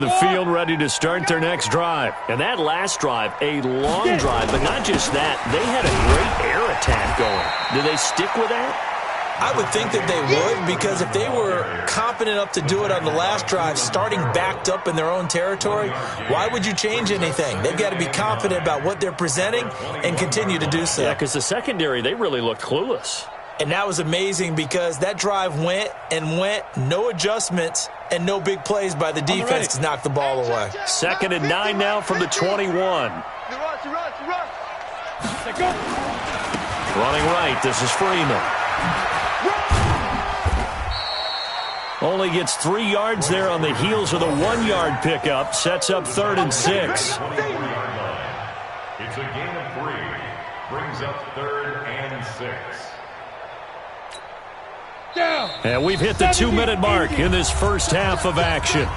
The field ready to start their next drive. And that last drive, a long drive, but not just that. They had a great air attack going. Do they stick with that? I would think that they would, because if they were confident enough to do it on the last drive, starting backed up in their own territory, why would you change anything? They've got to be confident about what they're presenting and continue to do so. Yeah, because the secondary, they really looked clueless. And that was amazing because that drive went and went, no adjustments, and no big plays by the defense to knock the ball away. 2nd and 9 now from the 21. Running right, this is Freeman. Only gets 3 yards there on the heels of the 1-yard pickup. Sets up 3rd and 6. It's a gain of 3. Brings up 3rd and 6. And we've hit the 2-minute mark in this first half of action.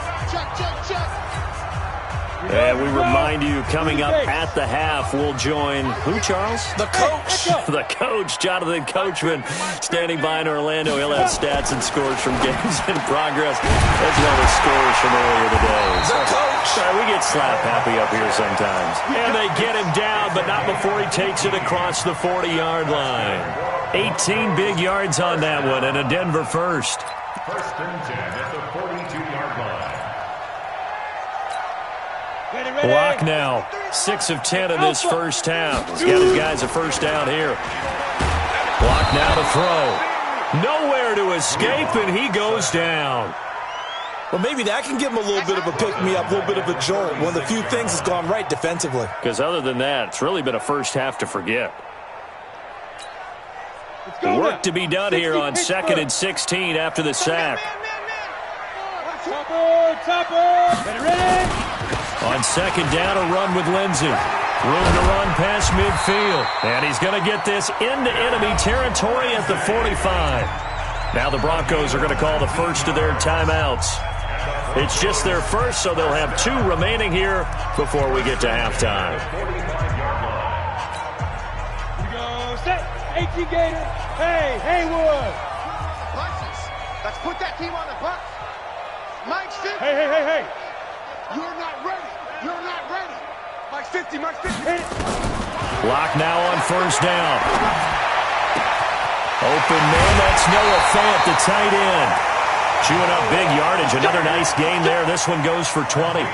And we remind you, coming up at the half, we'll join who, Charles? The coach. The coach, Jonathan Coachman, standing by in Orlando. He'll have stats and scores from games in progress, as well as scores from earlier today. The coach. Sorry, we get slap happy up here sometimes. And they get him down, but not before he takes it across the 40-yard line. 18 big yards on that one, and a Denver first. 1st and 10 at the 42-yard line. Block now. 6 of 10 in this first half. He's got his guys a first down here. Block now to throw. Nowhere to escape, and he goes down. Well, maybe that can give him a little bit of a pick-me-up, a little bit of a jolt. One of the few things that's gone right defensively. Because other than that, it's really been a first half to forget. Work to be done here on 2nd and 16 after the sack. On 2nd down, a run with Lindsey. Room to run past midfield. And he's going to get this into enemy territory at the 45. Now the Broncos are going to call the first of their timeouts. It's just their first, so they'll have 2 remaining here before we get to halftime. 18 Gator. Hey, Haywood. Let's put that team on the bus. Mike 50. Hey. You're not ready. You're not ready. Mike 50. Block now on 1st down. Open man, that's Noah Fant, the tight end. Chewing up big yardage. Another nice gain there. This one goes for 20.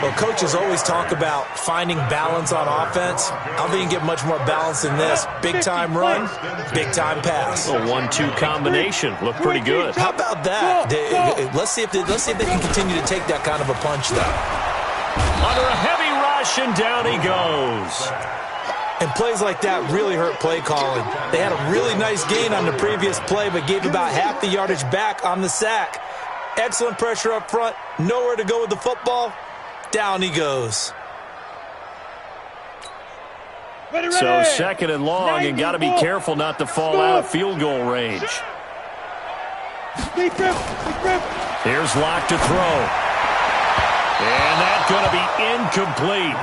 Well, coaches always talk about finding balance on offense. I don't think you can get much more balance than this. Big-time run, big-time pass. A 1-2 combination. Looked pretty good. How about that? Let's see if they can continue to take that kind of a punch, though. Under a heavy rush, and down he goes. And plays like that really hurt play calling. They had a really nice gain on the previous play, but gave about half the yardage back on the sack. Excellent pressure up front. Nowhere to go with the football. Down he goes. So 2nd and long, and got to be careful not to fall out of field goal range. Here's Locke to throw. And that's going to be incomplete.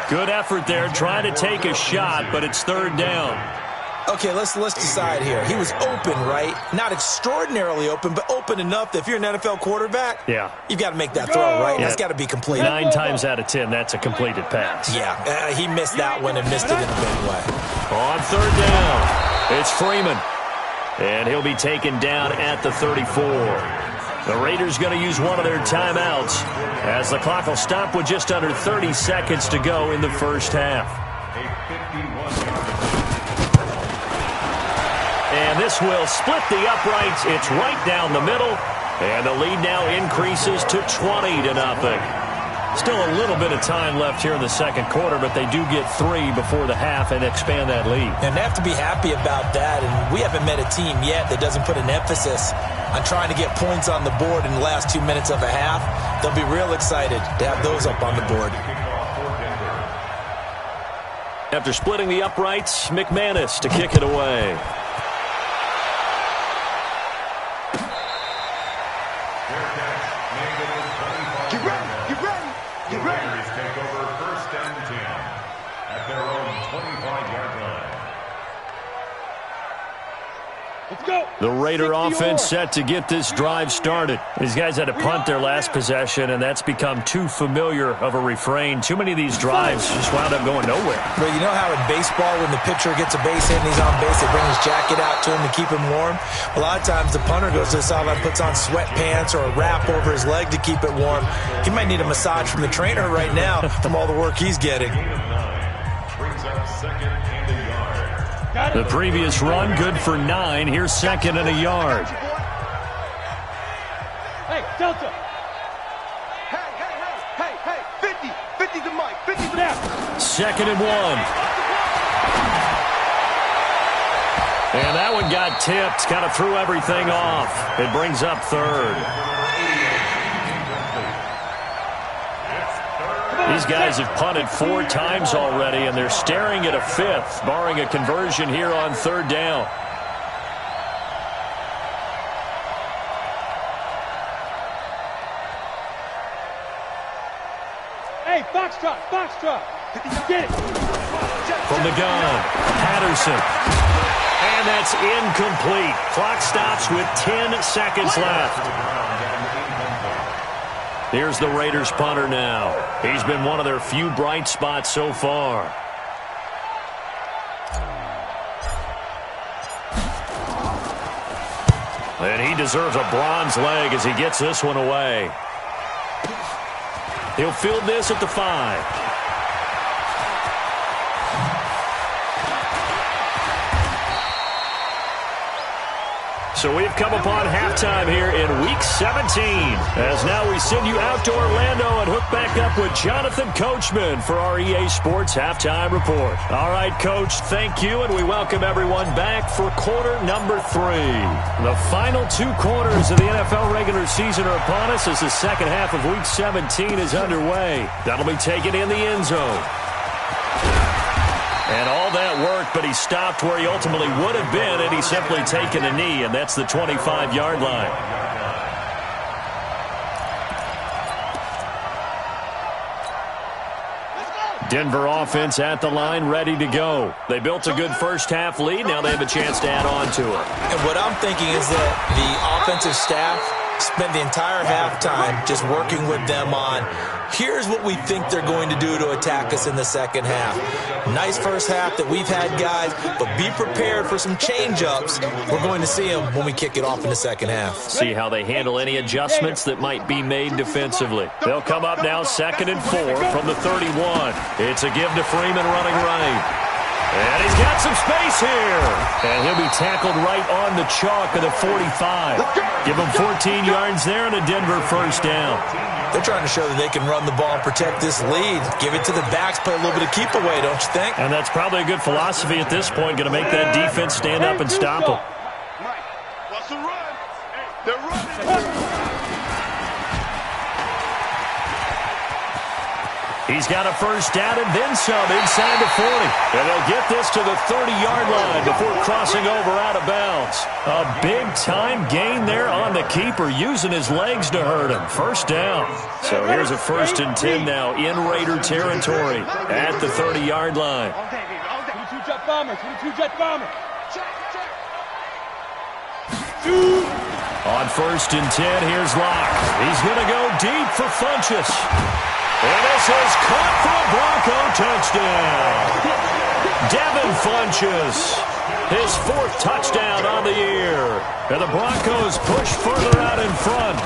Good effort there, trying to take a shot, but it's 3rd down. Okay, let's decide here. He was open, right? Not extraordinarily open, but open enough that if you're an NFL quarterback, you've got to make that throw, right? That's got to be complete. 9 times out of 10, that's a completed pass. Yeah, he missed that one and missed it in a big way. On 3rd down, it's Freeman. And he'll be taken down at the 34. The Raiders going to use one of their timeouts as the clock will stop with just under 30 seconds to go in the first half. And this will split the uprights. It's right down the middle. And the lead now increases to 20-0. Still a little bit of time left here in the second quarter, but they do get 3 before the half and expand that lead. And they have to be happy about that. And we haven't met a team yet that doesn't put an emphasis on trying to get points on the board in the last 2 minutes of a half. They'll be real excited to have those up on the board. After splitting the uprights, McManus to kick it away. Raiders take over 1st and 10 at their own 25-yard line. Let's go. The Raider 60 offense more. set to get this drive started. These guys had to punt their last possession, and that's become too familiar of a refrain. Too many of these drives just wound up going nowhere. But you know how in baseball, when the pitcher gets a base hit and he's on base, they bring his jacket out to him to keep him warm? A lot of times the punter goes to the sideline, puts on sweatpants or a wrap over his leg to keep it warm. He might need a massage from the trainer right now from all the work he's getting. Brings up second and a yard. The previous run, good for 9. Here's second and a yard. Hey, Delta. Hey, 50. 50 to Mike. 50 to Now. Second and 1. And that one got tipped. Kind of threw everything off. It brings up third. These guys have punted 4 times already, and they're staring at a 5th, barring a conversion here on third down. Hey, Foxtrot. Get it. From the gun, Patterson. And that's incomplete. Clock stops with 10 seconds left. Here's the Raiders punter now. He's been one of their few bright spots so far. And he deserves a bronze leg as he gets this one away. He'll field this at the 5. So we've come upon halftime here in Week 17. As now we send you out to Orlando and hook back up with Jonathan Coachman for our EA Sports Halftime Report. All right, Coach, thank you, and we welcome everyone back for quarter number 3. The final 2 quarters of the NFL regular season are upon us as the second half of Week 17 is underway. That'll be taken in the end zone. And all that worked, but he stopped where he ultimately would have been, and he's simply taken a knee, and that's the 25-yard line. Denver offense at the line, ready to go. They built a good first-half lead. Now they have a chance to add on to it. And what I'm thinking is that the offensive staff spent the entire halftime just working with them on, here's what we think they're going to do to attack us in the second half. Nice first half that we've had, guys, but be prepared for some change-ups. We're going to see them when we kick it off in the second half. See how they handle any adjustments that might be made defensively. They'll come up now second and 4 from the 31. It's a give to Freeman running right. And he's got some space here. And he'll be tackled right on the chalk of the 45. Give him 14 yards there and a Denver first down. They're trying to show that they can run the ball and protect this lead. Give it to the backs, play a little bit of keep away, don't you think? And that's probably a good philosophy at this point. Going to make that defense stand up and stop them. Mike, what's the run? They're running. He's got a first down and then some inside the 40. And they'll get this to the 30-yard line before crossing over out of bounds. A big-time gain there on the keeper, using his legs to hurt him. First down. So here's a 1st and 10 now in Raider territory at the 30-yard line. 22 jet bombers. 22 jet bombers. On 1st and 10, here's Locke. He's going to go deep for Funchess. And this is caught for a Bronco touchdown. Devin Funchess, his 4th touchdown on the year. And the Broncos push further out in front.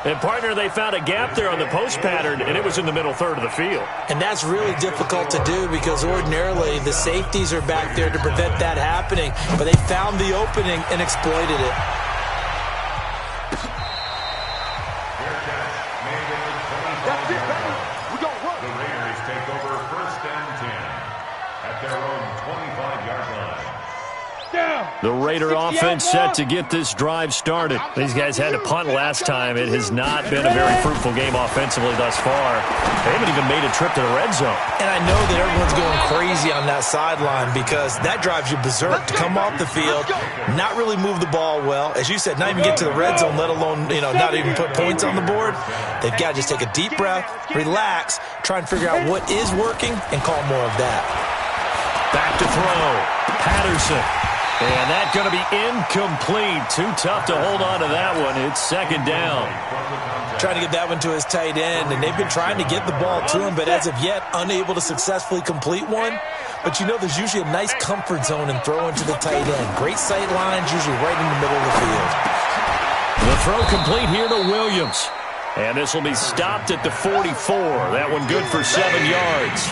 And, partner, they found a gap there on the post pattern, and it was in the middle third of the field. And that's really difficult to do because ordinarily the safeties are back there to prevent that happening. But they found the opening and exploited it. That's it, baby. We're going to work. The Raiders take over 1st and 10 at their own 25-yard line. Down. The Raider offense set to get this drive started. These guys had to punt last time. It has not been a very fruitful game offensively thus far. They haven't even made a trip to the red zone. And I know that everyone's going crazy on that sideline because that drives you berserk to come off the field, not really move the ball well. As you said, not even get to the red zone, let alone, not even put points on the board. They've got to just take a deep breath, relax, try and figure out what is working and call more of that. Back to throw. Patterson. And that's going to be incomplete. Too tough to hold on to that one. It's second down. Trying to get that one to his tight end, and they've been trying to get the ball to him, but as of yet, unable to successfully complete one. But you know there's usually a nice comfort zone in throwing to the tight end. Great sight lines, usually right in the middle of the field. The throw complete here to Williams. And this will be stopped at the 44. That one good for 7 yards.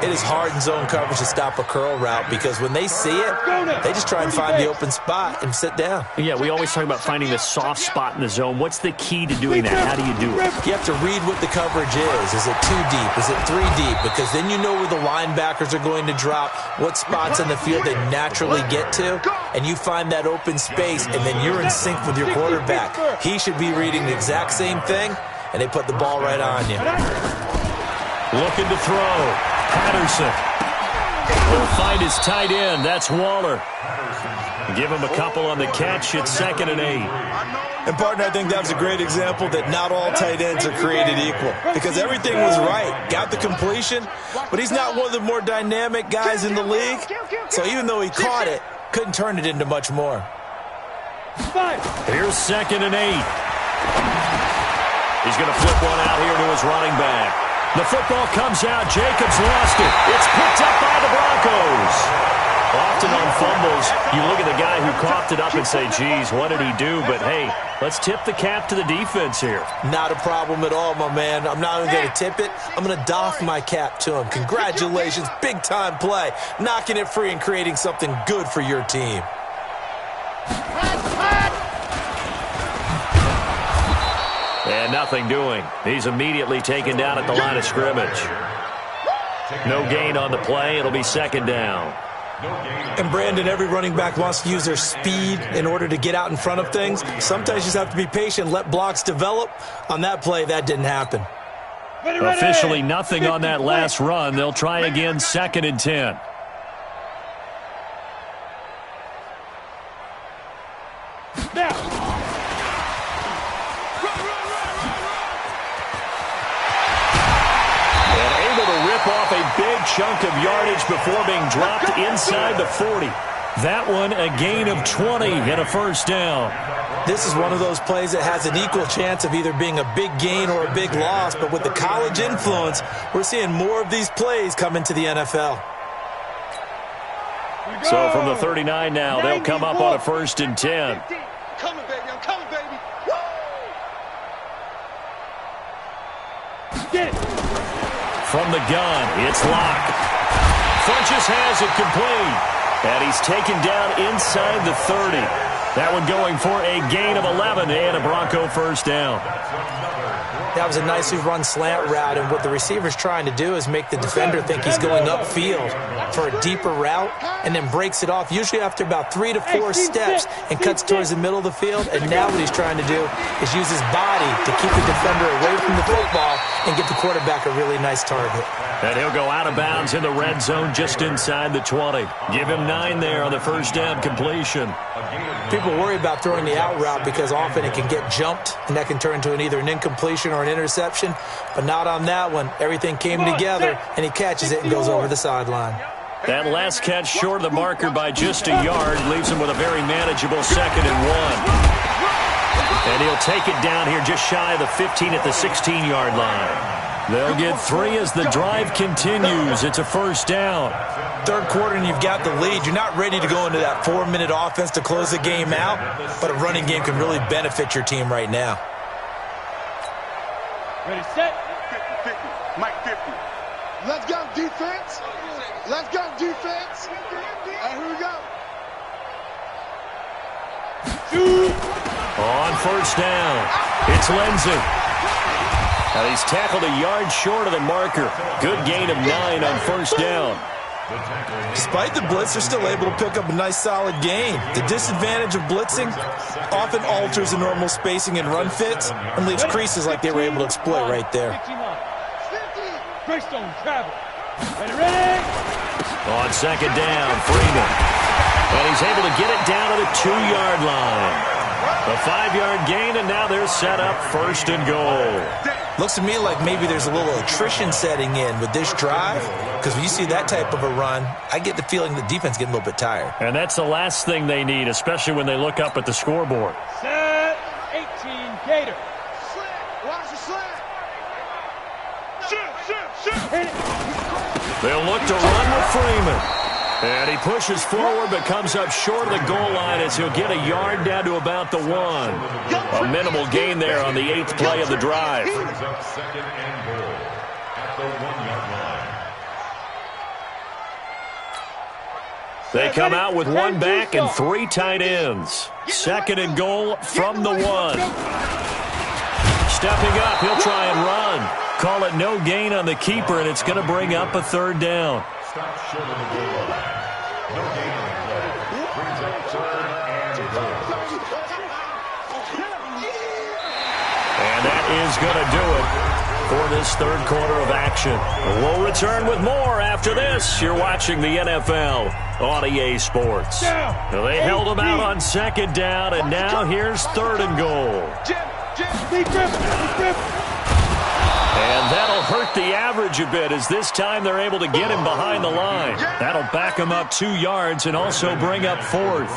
It is hard in zone coverage to stop a curl route because when they see it, they just try and find the open spot and sit down. Yeah, we always talk about finding the soft spot in the zone. What's the key to doing that? How do you do it? You have to read what the coverage is. Is it 2 deep? Is it 3 deep? Because then you know where the linebackers are going to drop, what spots on the field they naturally get to, and you find that open space, and then you're in sync with your quarterback. He should be reading the exact same thing, and they put the ball right on you. Looking to throw. Patterson will find his tight end. That's Waller. Give him a couple on the catch. It's 2nd and 8. And, partner, I think that was a great example that not all tight ends are created equal because everything was right. Got the completion, but he's not one of the more dynamic guys in the league. So even though he caught it, couldn't turn it into much more. Here's 2nd and 8. He's going to flip one out here to his running back. The football comes out. Jacobs lost it. It's picked up by the Broncos. Often on fumbles, you look at the guy who coughed it up and say, geez, what did he do? But, hey, let's tip the cap to the defense here. Not a problem at all, my man. I'm not even going to tip it. I'm going to doff my cap to him. Congratulations. Big-time play. Knocking it free and creating something good for your team. And nothing doing. He's immediately taken down at the line of scrimmage. No gain on the play. It'll be 2nd down. And, Brandon, every running back wants to use their speed in order to get out in front of things. Sometimes you just have to be patient, let blocks develop. On that play, that didn't happen. Officially nothing on that last run. They'll try again, 2nd and 10. Now. Off a big chunk of yardage before being dropped inside the 40. That one a gain of 20 and a 1st down. This is one of those plays that has an equal chance of either being a big gain or a big loss, but with the college influence, we're seeing more of these plays come into the NFL. So from the 39 now, they'll come up on a 1st and 10. Coming, baby. I'm coming, baby. Woo! Get it. From the gun, it's Locke. Funches has it complete. And he's taken down inside the 30. That one going for a gain of 11 and a Bronco 1st down. That was a nicely run slant route, and what the receiver's trying to do is make the defender think he's going upfield for a deeper route and then breaks it off, usually after about 3 to 4 steps, and cuts towards the middle of the field. And now what he's trying to do is use his body to keep the defender away from the football and get the quarterback a really nice target. And he'll go out of bounds in the red zone just inside the 20. Give him 9 there on the 1st down completion. People worry about throwing the out route because often it can get jumped, and that can turn into either an incompletion or an interception, but not on that one. Everything came together, and he catches it and goes over the sideline. That last catch short of the marker by just a yard leaves him with a very manageable 2nd and 1. And he'll take it down here just shy of the 15 at the 16-yard line. They'll get 3 as the drive continues. It's a 1st down. 3rd quarter and you've got the lead. You're not ready to go into that 4-minute offense to close the game out, but a running game can really benefit your team right now. Ready, set. 50-50. Mike 50. Let's go, defense. Let's go, defense. And here we go. On 1st down, it's Lindsey. Now he's tackled a yard short of the marker. Good gain of 9 on 1st down. Despite the blitz, they're still able to pick up a nice solid gain. The disadvantage of blitzing often alters the normal spacing and run fits and leaves creases like they were able to exploit right there. Greystone travel. Ready. On 2nd down, Freeman. And he's able to get it down to the 2-yard line. A 5-yard gain, and now they're set up 1st and goal. Looks to me like maybe there's a little attrition setting in with this drive, because when you see that type of a run, I get the feeling the defense getting a little bit tired. And that's the last thing they need, especially when they look up at the scoreboard. Set 18, Gator. Slant. Watch the slant. Shoot. Hit it. They'll look to run with Freeman. And he pushes forward but comes up short of the goal line as he'll get a yard down to about the 1. A minimal gain there on the 8th play of the drive. Brings up second and goal at the 1-yard line. They come out with one back and 3 tight ends. Second and goal from the 1. Stepping up, he'll try and run. Call it no gain on the keeper, and it's going to bring up a 3rd down. Stop short of the goal line. No gain on the play. Brings up 3rd and goal. And that is going to do it for this 3rd quarter of action. We'll return with more after this. You're watching the NFL on EA Sports. Well, they held them out on 2nd down, and now here's 3rd and goal. And that'll hurt the average a bit as this time they're able to get him behind the line. That'll back him up 2 yards and also bring up 4th.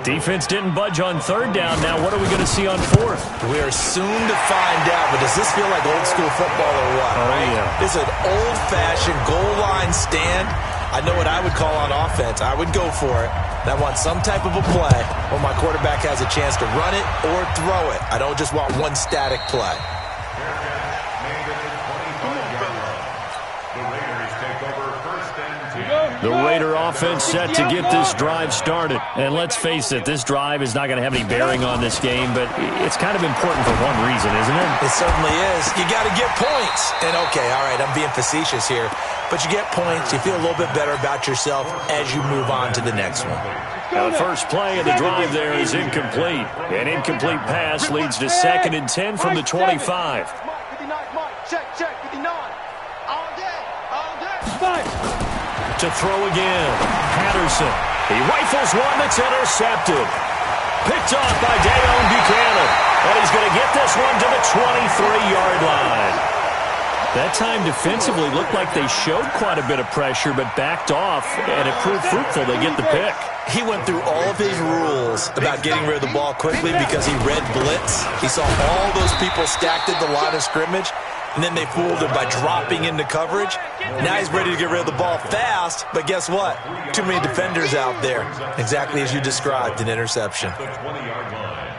Defense didn't budge on 3rd down. Now what are we going to see on 4th? We are soon to find out, but does this feel like old school football or what? Oh, yeah. This is an old-fashioned goal line stand. I know what I would call on offense. I would go for it. I want some type of a play where my quarterback has a chance to run it or throw it. I don't just want one static play. The Raider offense set to get this drive started. And let's face it, this drive is not going to have any bearing on this game, but it's kind of important for one reason, isn't it? It certainly is. You got to get points. And, okay, all right, I'm being facetious here. But you get points, you feel a little bit better about yourself as you move on to the next one. Now, the first play of the drive there is incomplete. An incomplete pass leads to 2nd and 10 from the 25. Check, 59. All day. To throw again, Patterson. He rifles one that's intercepted. Picked off by Dayon Buchanan. And he's going to get this one to the 23-yard line. That time defensively looked like they showed quite a bit of pressure but backed off, and it proved fruitful. They get the pick. He went through all of his rules about getting rid of the ball quickly because he read blitz. He saw all those people stacked at the line of scrimmage, and then they fooled him by dropping into coverage. Now he's ready to get rid of the ball fast, but guess what? Too many defenders out there. Exactly as you described, an interception. The 20-yard line.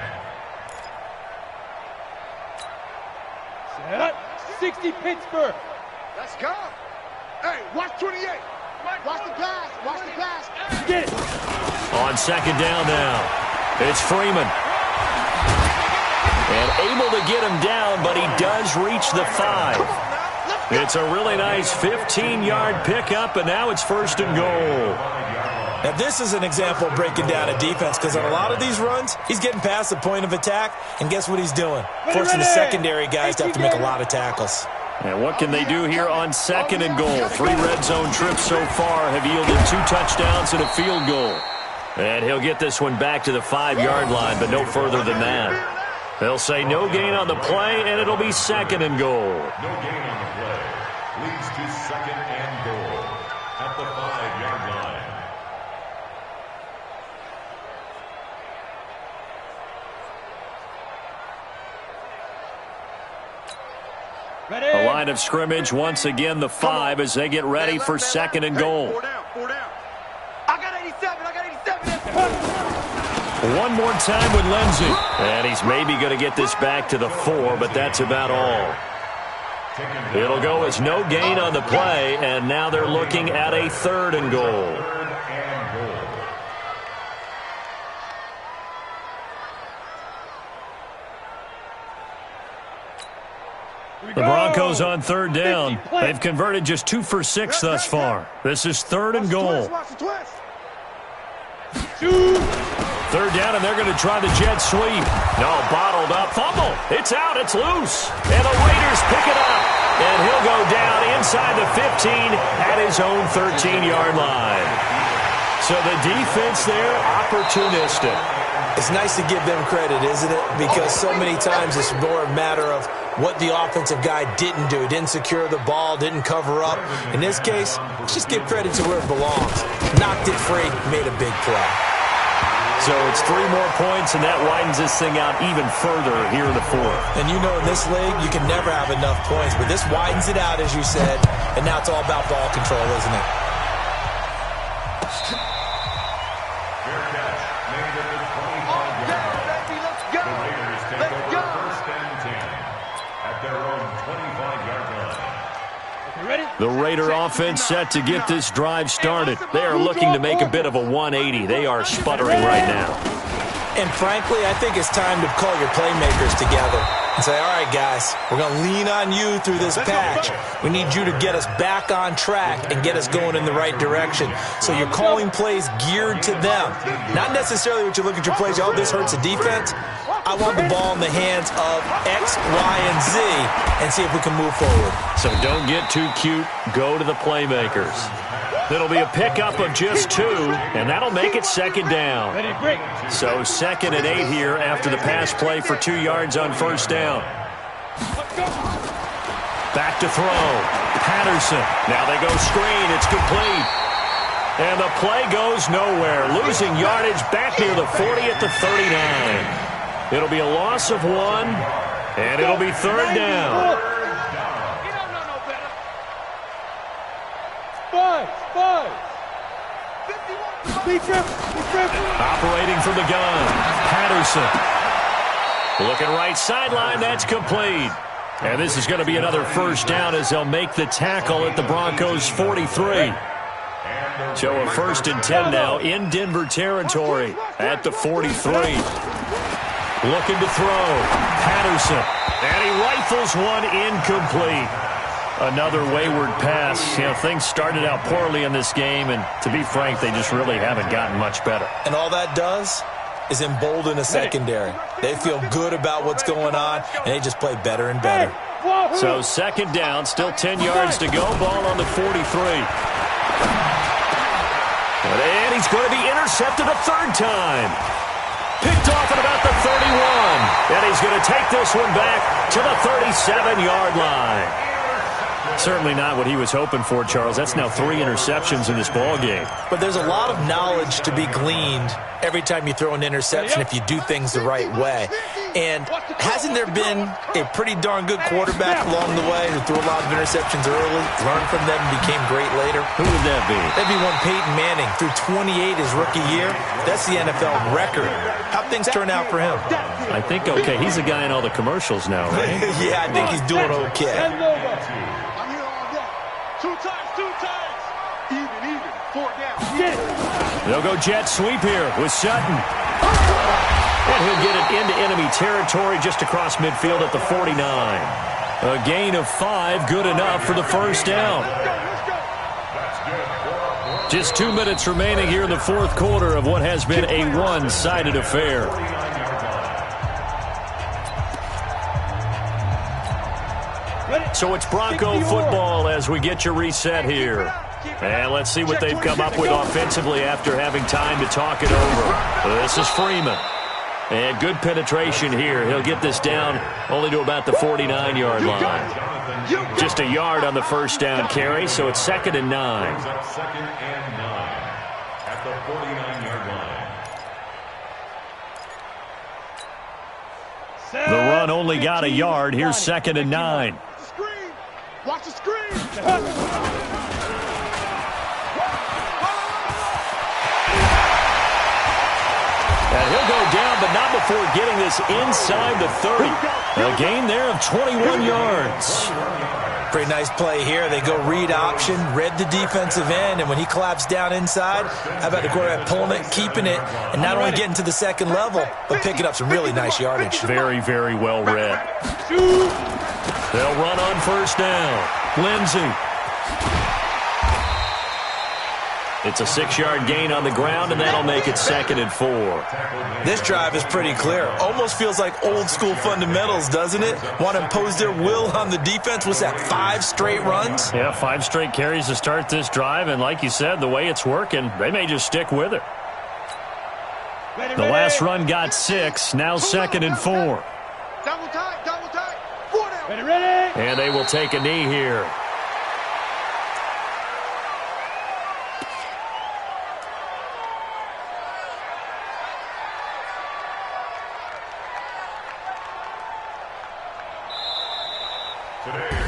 60 Pittsburgh. Let's go. Hey, watch 28. Watch the pass. Get it. On 2nd down now, it's Freeman. And able to get him down, but he does reach the 5. It's a really nice 15-yard pickup, and now it's 1st and goal. Now, this is an example of breaking down a defense, because on a lot of these runs, he's getting past the point of attack, and guess what he's doing? Forcing the secondary guys to have to make a lot of tackles. And what can they do here on 2nd and goal? 3 red zone trips so far have yielded 2 touchdowns and a field goal. And he'll get this one back to the 5-yard line, but no further than that. They'll say no gain on the play, and it'll be 2nd and goal. No gain on the play. Leads to 2nd and goal at the 5-yard line. Ready. The line of scrimmage, once again, the 5 as they get ready for 2nd and goal. 4 down. I got 87. One more time with Lindsey. And he's maybe going to get this back to the 4, but that's about all. It'll go as no gain on the play, and now they're looking at a 3rd and goal. The Broncos on 3rd down. They've converted just 2 for 6 thus far. This is 3rd and goal. Third down, and they're going to try the jet sweep. No, bottled up. Fumble. It's out. It's loose. And the Raiders pick it up. And he'll go down inside the 15 at his own 13-yard line. So the defense there, opportunistic. It's nice to give them credit, isn't it? Because so many times it's more a matter of what the offensive guy didn't do. Didn't secure the ball, didn't cover up. In this case, let's just give credit to where it belongs. Knocked it free, made a big play. So it's 3 more points, and that widens this thing out even further here in the fourth. And you know in this league, you can never have enough points. But this widens it out, as you said. And now it's all about ball control, isn't it? The Raider offense set to get this drive started. They are looking to make a bit of a 180. They are sputtering right now. And frankly, I think it's time to call your playmakers together and say, all right, guys, we're going to lean on you through this patch. We need you to get us back on track and get us going in the right direction. So you're calling plays geared to them. Not necessarily what you look at your plays, oh, this hurts the defense. I want the ball in the hands of X, Y, and Z and see if we can move forward. So don't get too cute. Go to the playmakers. It'll be a pickup of just 2, and that'll make it second down. So 2nd and 8 here after the pass play for 2 yards on first down. Back to throw. Patterson. Now they go screen. It's complete. And the play goes nowhere. Losing yardage back near the 40 at the 39. It'll be a loss of 1, and it'll be 3rd down. Operating from the gun, Patterson. Looking right sideline, that's complete. And this is going to be another first down as they'll make the tackle at the Broncos' 43. So a 1st and 10 now in Denver territory at the 43. Looking to throw. Patterson. And he rifles one incomplete. Another wayward pass. You know, things started out poorly in this game, and to be frank, they just really haven't gotten much better. And all that does is embolden a secondary. They feel good about what's going on, and they just play better and better. So 2nd down, still 10 yards to go. Ball on the 43. And he's going to be intercepted a 3rd time. Picked off at about the 31. And he's going to take this one back to the 37-yard line. Certainly not what he was hoping for, Charles. That's now 3 interceptions in this ball game. But there's a lot of knowledge to be gleaned every time you throw an interception if you do things the right way. And hasn't there been a pretty darn good quarterback along the way who threw a lot of interceptions early, learned from them, and became great later? Who would that be? That'd be one Peyton Manning. Threw 28 his rookie year. That's the NFL record. How'd things turn out for him? I think okay. He's a guy in all the commercials now, right? Yeah, I think he's doing okay. Two times. Even. 4 down. They'll go jet sweep here with Sutton. And he'll get it into enemy territory just across midfield at the 49. A gain of 5, good enough for the first down. Just 2 minutes remaining here in the 4th quarter of what has been a one-sided affair. So it's Bronco football as we get your reset here. And let's see what they've come up with offensively after having time to talk it over. This is Freeman. And good penetration here. He'll get this down only to about the 49-yard line. Just a yard on the first down carry, so it's 2nd and 9. 2nd and 9 at the 49-yard line. The run only got a yard. Here's 2nd and 9. Watch the screen. And he'll go down, but not before getting this inside the 30. A gain there of 21 yards. Pretty nice play here. They go read option, read the defensive end, and when he collapsed down inside, how about the quarterback pulling it, keeping it, and not only getting to the 2nd level, but picking up some really nice yardage. Very, very well read. They'll run on first down. Lindsey. It's a 6-yard gain on the ground, and that'll make it 2nd and 4. This drive is pretty clear. Almost feels like old school fundamentals, doesn't it? Want to impose their will on the defense. What's that, 5 straight runs? Yeah, 5 straight carries to start this drive, and like you said, the way it's working, they may just stick with it. The last run got 6, now 2nd and 4. Double tight, 4 down. Ready. And they will take a knee here.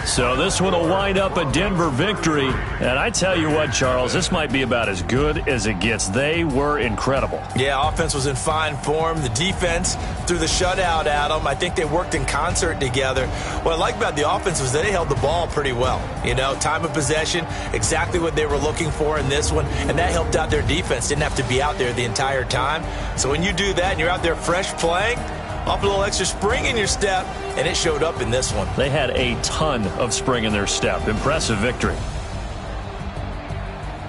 So this one will wind up a Denver victory. And I tell you what, Charles, this might be about as good as it gets. They were incredible. Yeah, offense was in fine form. The defense threw the shutout at them. I think they worked in concert together. What I like about the offense was that they held the ball pretty well. You know, time of possession, exactly what they were looking for in this one. And that helped out their defense. Didn't have to be out there the entire time. So when you do that and you're out there fresh playing, off a little extra spring in your step, and it showed up in this one. They had a ton of spring in their step. Impressive victory.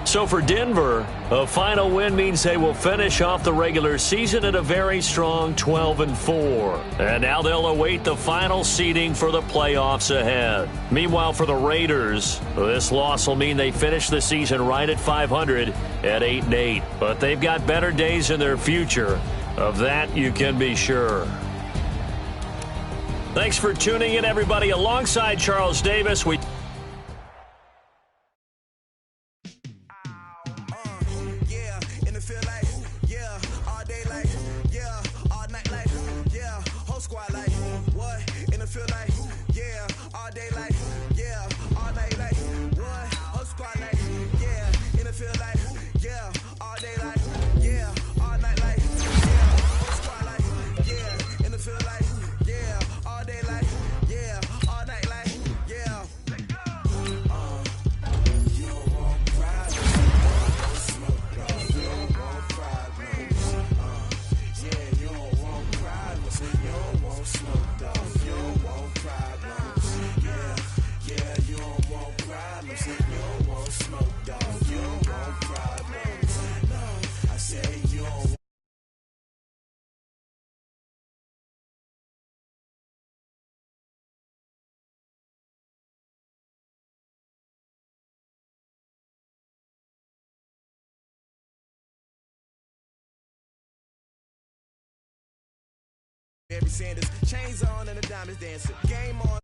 So for Denver, a final win means they will finish off the regular season at a very strong 12 and 4. And now they'll await the final seeding for the playoffs ahead. Meanwhile, for the Raiders, this loss will mean they finish the season right at 500 at 8-8. But they've got better days in their future. Of that, you can be sure. Thanks for tuning in, everybody. Alongside Charles Davis, we... Sanders, chains on and the diamonds dancing. Game on.